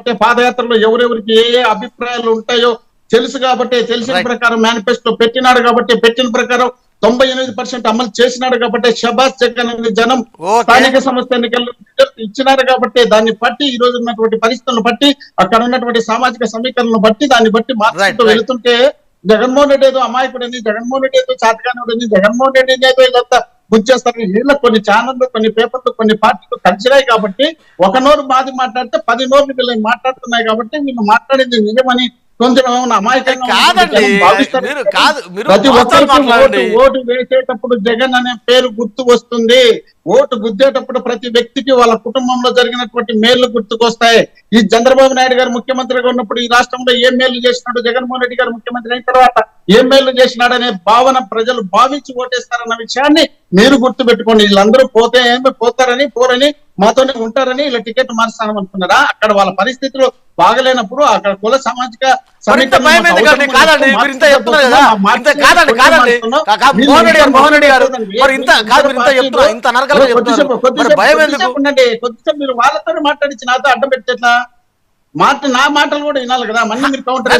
కాబట్టి పాదయాత్రలో ఎవరెవరికి ఏ ఏ అభిప్రాయాలు ఉంటాయో తెలుసు కాబట్టి తెలిసిన ప్రకారం మేనిఫెస్టో పెట్టినాడు కాబట్టి పెట్టిన ప్రకారం 98% అమలు చేసినాడు కాబట్టి షబాస్ జగన్ అనే జనం స్థానిక సంస్థ ఎన్నికల్లో ఇచ్చినారు కాబట్టి దాన్ని బట్టి ఈ రోజు ఉన్నటువంటి పరిస్థితులను బట్టి అక్కడ ఉన్నటువంటి సామాజిక సమీకరణను బట్టి దాన్ని బట్టి మార్చుకుంటూ వెళుతుంటే జగన్మోహన్ రెడ్డి ఏదో అమాయకుడని, జగన్మోహన్ రెడ్డి ఏదో చాతకానుడని, జగన్మోహన్ రెడ్డి ఏదో ఇదంతా గుర్చేస్తారు. వీళ్ళ కొన్ని ఛానళ్ళు, కొన్ని పేపర్లు, కొన్ని పార్టీలు కలిసినాయి కాబట్టి ఒక నోరు మాది మాట్లాడితే 10 నోర్లు వీళ్ళని మాట్లాడుతున్నాయి కాబట్టి వీళ్ళు మాట్లాడేది నిజమని కొంచెం ఏమన్నా అమాయకంగా ప్రతి ఒక్కరికి ఓటు వేసేటప్పుడు జగన్ అనే పేరు గుర్తు వస్తుంది. ఓటు గుద్దేటప్పుడు ప్రతి వ్యక్తికి వాళ్ళ కుటుంబంలో జరిగినటువంటి మేళ్లు గుర్తుకొస్తాయి. ఈ చంద్రబాబు నాయుడు గారు ముఖ్యమంత్రిగా ఉన్నప్పుడు ఈ రాష్ట్రంలో ఏం మేళ్లు చేసినాడు, జగన్మోహన్ రెడ్డి గారు ముఖ్యమంత్రి అయిన తర్వాత ఏం మేళ్లు చేసినాడనే భావన ప్రజలు భావించి ఓటేస్తారన్న విషయాన్ని మీరు గుర్తు పెట్టుకోండి. వీళ్ళందరూ పోతే ఏమి పోతారని, పోరని, మాతోనే ఉంటారని ఇలా టికెట్ మార్చాలనుకున్నారా? అక్కడ వాళ్ళ పరిస్థితులు బాగలేనప్పుడు అక్కడ కుల సామాజిక కొద్దిసేపు మీరు వాళ్ళతో మాట్లాడించి నాతో అడ్డం పెట్టేట్లా నా మాటలు కూడా వినాలి కదా. మళ్ళీ మీరు కౌంటర్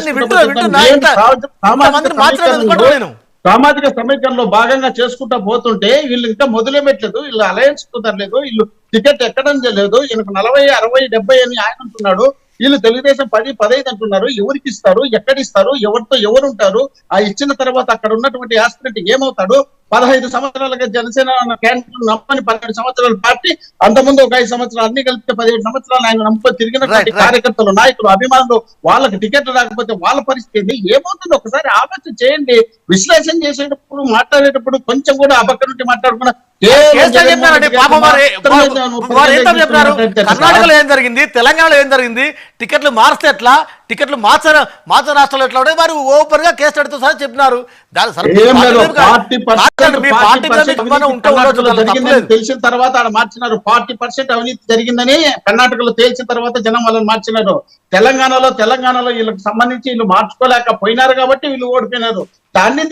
సామాజిక సమీకరణలో భాగంగా చేసుకుంటా పోతుంటే వీళ్ళు ఇంకా మొదలే పెట్టలేదు, వీళ్ళు అలయన్స్ కుదరలేదు, వీళ్ళు టికెట్ ఎక్కడం లేదు. ఈయనకు 40, 60, 70 అని ఆయన అంటున్నాడు. వీళ్ళు తెలుగుదేశం 10, 15 అంటున్నారు. ఎవరికి ఇస్తారు, ఎక్కడిస్తారు, ఎవరితో ఎవరు ఉంటారు? ఆ ఇచ్చిన తర్వాత అక్కడ ఉన్నటువంటి ఆస్పిరెంట్ ఏమవుతాడు? 15 సంవత్సరాలుగా జనసేన క్యాండిడేట్ నమ్మని 12 సంవత్సరాల పార్టీ, అంతకుముందు ఒక 5 సంవత్సరాలు అన్ని కలిపితే 17 సంవత్సరాలు ఆయన నమ్ముకొని తిరిగినటువంటి కార్యకర్తలు, నాయకులు, అభిమానులు, వాళ్ళకి టికెట్లు రాకపోతే వాళ్ళ పరిస్థితి ఏమవుతుంది? ఒకసారి ఆలోచన చేయండి. విశ్లేషణ చేసేటప్పుడు, మాట్లాడేటప్పుడు కొంచెం కూడా అబక్క నుండి మాట్లాడకుండా కర్ణాటకలో ఏం జరిగింది, తెలంగాణలో ఏం జరిగింది, టికెట్లు మారిస్తే ఎట్లా, టికెట్లు మార్చ రాష్ట్రాల్లో ఎట్లా ఉంటే వారు ఓపెన్ గా కేసు పెడుతూ సార్ చెప్పినారు. తెలిసిన తర్వాత ఆడ మార్చినారు. 40% అవినీతి జరిగిందని కర్ణాటకలో తేల్చిన తర్వాత జనం వాళ్ళని మార్చినారు. తెలంగాణలో వీళ్ళకి సంబంధించి వీళ్ళు మార్చుకోలేకపోయినారు కాబట్టి వీళ్ళు ఓడిపోయినారు.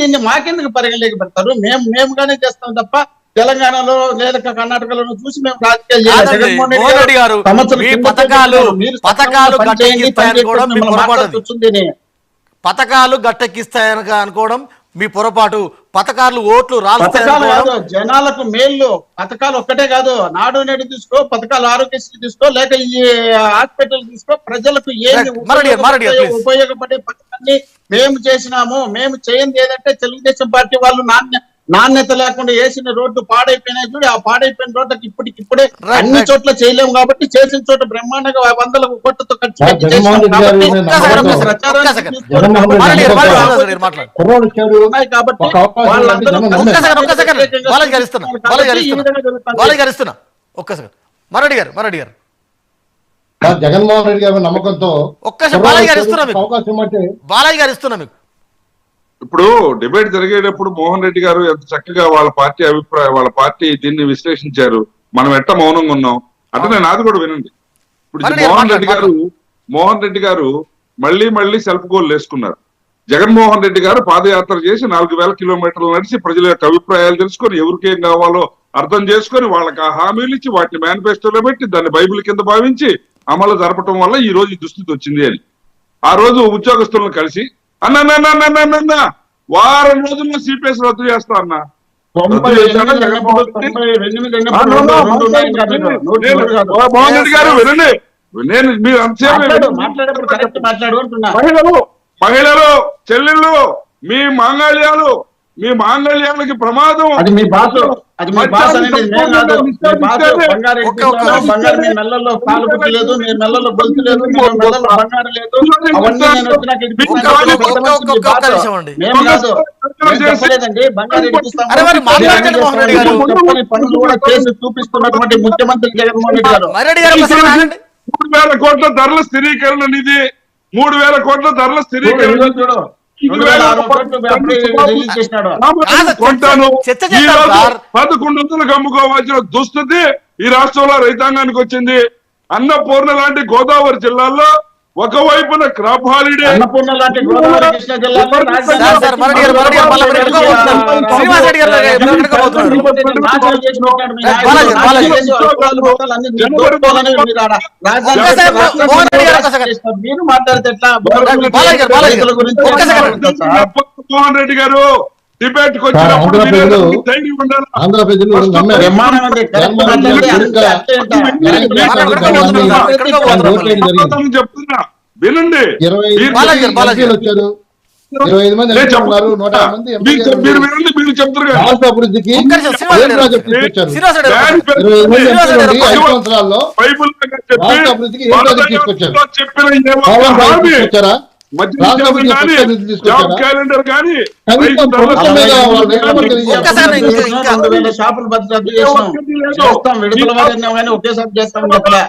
దీన్ని మాకెందుకు పరిగణలోకి పెడతారు? మేముగానే చేస్తాం తప్ప తెలంగాణలో లేదా కర్ణాటకలో చూసి మేము రాజకీయాలు పథకాలు గట్టెక్కిస్తాయని అనుకోవడం మీ పొరపాటు. పథకాలు ఓట్లు జనాలకు మేళ్ళు పథకాలు ఒక్కటే కాదు. నాడు నేడు తీసుకో, పథకాలు ఆరోగ్యశ్రీ తీసుకో, లేక ఈ హాస్పిటల్ తీసుకో, ప్రజలకు ఏమి ఉపయోగపడే పథకాన్ని మేము చేసినాము. మేము చేయండి ఏదంటే తెలుగుదేశం పార్టీ వాళ్ళు నాణ్యత లేకుండా వేసిన రోడ్డు పాడైపోయినాయి చూడు. ఆ పాడైపోయిన రోడ్డుకి ఇప్పటికిప్పుడే అన్ని చోట్ల చేయలేము కాబట్టి చేసిన చోట బ్రహ్మాండంగా 100 కోట్లతో ఖర్చు జగన్మోహన్ రెడ్డి గారి నమ్మకంతో బాలయ్య గారు ఇస్తున్నా మీకు. ఇప్పుడు డిబేట్ జరిగేటప్పుడు మోహన్ రెడ్డి గారు ఎంత చక్కగా వాళ్ళ పార్టీ అభిప్రాయం, వాళ్ళ పార్టీ దీన్ని విశ్లేషించారు. మనం ఎట్ట మౌనంగా ఉన్నాం అంటే నేను నాది కూడా వినండి. ఇప్పుడు మోహన్ రెడ్డి గారు మళ్ళీ సెల్ఫ్ గోల్ వేసుకున్నారు. జగన్మోహన్ రెడ్డి గారు పాదయాత్ర చేసి 4000 కిలోమీటర్లు నడిచి ప్రజల యొక్క అభిప్రాయాలు తెలుసుకొని ఎవరికేం కావాలో అర్థం చేసుకొని వాళ్ళకి ఆ హామీలు ఇచ్చి వాటిని మేనిఫెస్టోలో పెట్టి దాన్ని బైబిల్ కింద భావించి అమలు జరపడం వల్ల ఈ రోజు ఈ దుస్థితి వచ్చింది అని. ఆ రోజు ఉద్యోగస్తులను కలిసి అన్న వారం రోజుల్లో సిపిఎస్ రద్దు చేస్తా అన్న. మోహన్ రెడ్డి గారు వినండి, నేను మీరు మహిళలు చెల్లెళ్ళు మీ మాంగళ్యాలకి ప్రమాదం. మెల్లలో కాలు పుట్టలేదు, మీ మెల్లలో గొలుసు లేదు, మెల్లలో బంగారు లేదు. అవన్నీ నేను చెప్పలేదండి. బంగారు పనులు కూడా చేసి చూపిస్తున్నటువంటి ముఖ్యమంత్రి జగన్మోహన్ రెడ్డి గారు 3000 కోట్ల ధరల స్థిరీకరణ నిధి, 3000 కోట్ల ధరల స్థిరీకరణ కొంటాను 1100లకు అమ్ముకోవాల్సిన దుస్థితి ఈ రాష్ట్రంలో రైతాంగానికి వచ్చింది. అన్నపూర్ణ లాంటి గోదావరి జిల్లాల్లో ఒకవైపున క్రాప్ హాలిడే, అన్నపూర్ణ లాంటి గోదావరి కృష్ణా జిల్లాలో సార్, మరడి గారు మళ్ళీ ఎక్కడికో పోతున్నారు. శ్రీనివాస్ రెడ్డి గారు ఎక్కడికో పోతున్నారు. నాశనం చేసి పెట్టాడు. మీ నాయకుడు బాలాజీ, నాశనం చేసి అధికారులు మొత్తాలు అన్ని మీరు దోచుకోవాలని మీరు ఆడ రాజధాని ఒక్కసారి మోహన్ రెడ్డి గారు ఒక్కసారి. చేస్తారు. మీరు మాట్లాడితే ఎట్లా? బాలాజీ గారు, బాలాజీ గారు. రైతుల గురించి ఒక్కసారి. మాట్లాడతారు సార్. మోహన్ రెడ్డి గారు డిబేట్ కి వచ్చినప్పుడు ఆంధ్ర ప్రజలు ధైర్యం ఉండాలి. ఆంధ్ర ప్రజలు నమ్మారు. బ్రహ్మాండం ఉంది. కరెక్ట్ మాట్లాడితే అంతే, అంతే సమాధానం చెప్తున్నా వినండి. 25 బాలాజీ గారు, బాలాజీ గారు. వచ్చారు, 25 మంది నేను ఎంపీలు ఉన్నారు, చెప్తున్నా. 150 మంది మీరు వినండి, మీరు చెప్తారు కదా. రాష్ట్ర అభివృద్ధికి ఒక్క నిమిషం, శ్రీనివాస్ రెడ్డి ఏం ప్రాజెక్ట్ తీసుకొచ్చారు? శ్రీనివాస్ రెడ్డి గారు. 25 మంది శ్రీనివాస్ ఎంపీలు రెడ్డి ఉండి గారు. 5 సంవత్సరాల్లో బైబిల్ రాష్ట్ర అభివృద్ధికి ఏం ప్రాజెక్ట్ తీసుకొచ్చారు? చెప్పిన ఏ ఒక్క పవన్ హామీ, ప్రాజెక్ట్ తీసుకొచ్చారా? మధ్య రాష్ట్ర అభివృద్ధికి కానీ, కొత్త నిధులు జాబ్ తీసుకొచ్చారా? క్యాలెండర్ కానీ, కనీసం రైతు ప్రభుత్వం మీద వాళ్ళ రేట్లు ఒక్కసారి ఇంకా- 2000 షాపులు రద్దు చేస్తాం. చేస్తాం, విడుదల వారిని కానీ ఒకేసారి చేస్తాం చెప్పలే.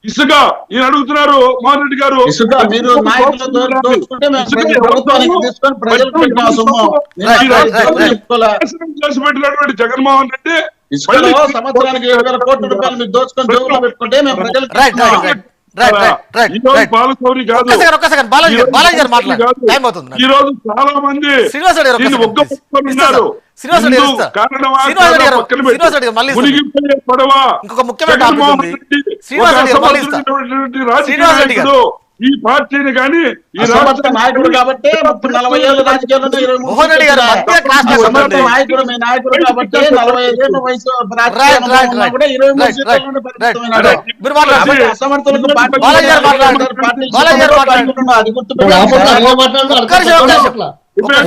ఇసుక ఈయన అడుగుతున్నారు మోహన్ రెడ్డి గారు. ఇసుక మీరు నాయకులు దోచుకుంటే మేము ప్రభుత్వానికి తీసుకొని ప్రజలకు పెట్టిన సొమ్ము. నేను రైట్, రైట్, అక్కడ రైట్. చెప్పుకోలే. నాశనం చేసి పెట్టినటువంటి జగన్మోహన్ రెడ్డి ఇసుకలో సంవత్సరానికి 7,000 కోట్ల రూపాయలు మీరు దోచుకొని జోబులో పెట్టుకుంటే మేము ప్రజలకు రైట్, రైట్, రైట్. రైట్. పాలసౌరి కాదు. ఒక్కసారి బాలాజీ గారు, బాలాజీ గారు మాట్లాడారు. టైం అవుతుంది నాకు. ఈ రోజు చాలా మంది శ్రీనివాస్ రెడ్డి గారు దీన్ని ఒక్క సెకండ్ ఒగ్గబట్టుకొని ఇస్తా ఉన్నారు. సార్. శ్రీనివాస్ రెడ్డి గారు హిందూ ఇస్తా. కారణమా శ్రీనివాస్ రెడ్డి గారు, పక్కన పెట్టి శ్రీనివాస్ రెడ్డి గారు మళ్ళీ ఇస్తా. మునిగిపోయే పడవ ఇంకొక ముఖ్యమైన టాపిక్ జగన్మోహన్ ఉంది. రెడ్డి శ్రీనివాస్ రెడ్డి గారు ఒక మళ్ళీ ఇస్తా. అసమర్థుడైనటువంటి రాజకీయ శ్రీనివాస్ రెడ్డి గారు. నాయకుడు. ఈ పార్టీని కానీ ఈ అసమర్థ నాయకుడు కాబట్టి 40 ఏళ్ళ రాజకీయాల్లో 23 మోహన్ రెడ్డి గారు మధ్య క్రాస్ టాక్ అసమర్థ వద్దండి. నాయకుడు మీ నాయకుడు కాబట్టి 45 ఏళ్ళ వయసు రాజకీయ రైట్, అనుభవం రైట్, ఉన్నా రైట్. కూడా 23 రైట్, సీట్లలోనే రైట్, పరిమితమైనాడు. మీరు మాట్లాడండి. కాబట్టి అసమర్థులకు పార్టీ బాలాజీ గారు మాట్లాడండి. పార్టీ బాలాజీ గారు మాట్లాడండి. అది గుర్తుపెట్టుకోండి. రాష్ట్రంలో ఏం మాట్లాడాలో ఒక్క నిమిషం, ఒక్క నిమిషం. అర్థం కావట్లా.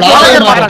బాలాజీ గారు మాట్లాడండి.